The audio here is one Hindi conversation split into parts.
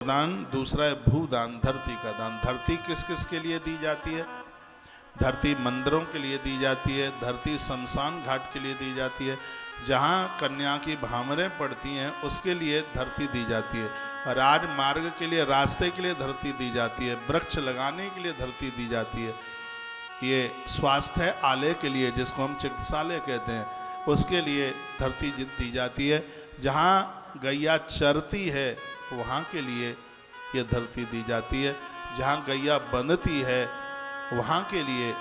दान, दूसरा है भूदान, धरती का दान। धरती किस किस के लिए दी जाती है? धरती मंदिरों के लिए दी जाती है, धरती शमशान घाट के लिए दी जाती है, जहाँ कन्या की भामरें पड़ती हैं उसके लिए धरती दी जाती है, राजमार्ग के लिए, रास्ते के लिए धरती दी जाती है, वृक्ष लगाने के लिए धरती दी जाती है, ये स्वास्थ्य आलय के लिए जिसको हम चिकित्सालय कहते हैं उसके लिए धरती दी जाती है, जहाँ गैया चरती है वहाँ के लिए ये धरती दी जाती है, जहाँ गैया बंधती है वहाँ के लिए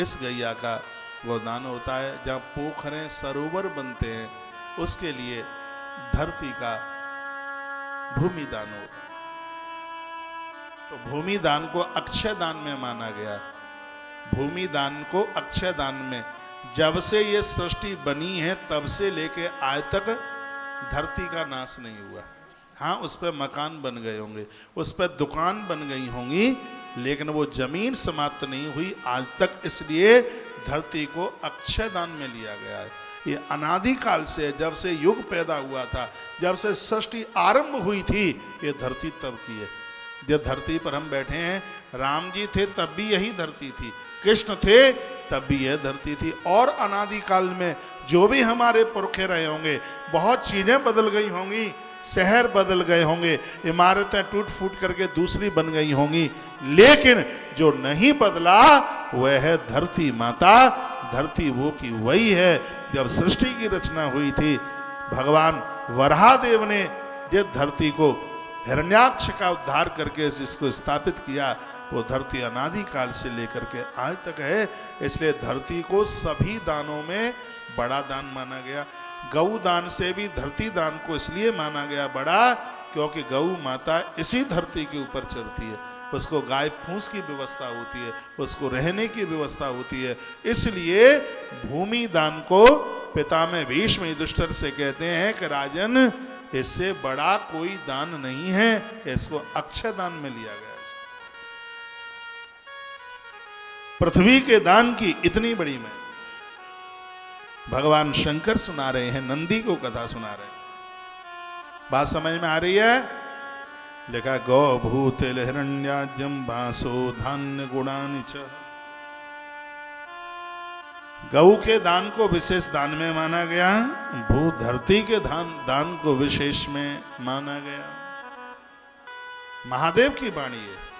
इस गैया का गोदान होता है, जहाँ पोखरें सरोवर बनते हैं उसके लिए धरती का भूमि दान होता है। तो भूमि दान को अक्षय दान में माना गया। भूमि दान को अक्षय दान में, जब से ये सृष्टि बनी है तब से लेके आज तक धरती का नाश नहीं हुआ। हाँ, उस पर मकान बन गए होंगे, उस पर दुकान बन गई होंगी, लेकिन वो जमीन समाप्त नहीं हुई आज तक, इसलिए धरती को अक्षय दान में लिया गया है। ये अनादिकाल से, जब से युग पैदा हुआ था, जब से सृष्टि आरंभ हुई थी, ये धरती तब की है। जब धरती पर हम बैठे हैं, राम जी थे तब भी यही धरती थी, कृष्ण थे तब भी यह धरती थी, और अनादिकाल में जो भी हमारे पुरखे रहे होंगे, बहुत चीजें बदल गई होंगी, शहर बदल गए होंगे, इमारतें टूट फूट करके दूसरी बन गई होंगी, लेकिन जो नहीं बदला वह है धरती माता। धरती वो की वही है। जब सृष्टि की रचना हुई थी, भगवान वराहदेव ने ये धरती को हिरण्याक्ष का उद्धार करके जिसको स्थापित किया, वो धरती अनादिकाल से लेकर के आज तक है। इसलिए धरती को सभी दानों में बड़ा दान माना गया। गौ दान से भी धरती दान को इसलिए माना गया बड़ा, क्योंकि गौ माता इसी धरती के ऊपर चलती है, उसको गाय फूस की व्यवस्था होती है, उसको रहने की व्यवस्था होती है। इसलिए भूमि दान को पितामह भीष्म युधिष्ठिर से कहते हैं कि राजन, इससे बड़ा कोई दान नहीं है, इसको अक्षय दान में लिया गया। पृथ्वी के दान की इतनी बड़ी में भगवान शंकर सुना रहे हैं, नंदी को कथा सुना रहे हैं। बात समझ में आ रही है? लिखा गौ भूतिल हिरण्याज्यम वासो धान्य गुणानि च। गौ के दान को विशेष दान में माना गया, भू धरती के दान को विशेष में माना गया। महादेव की वाणी है।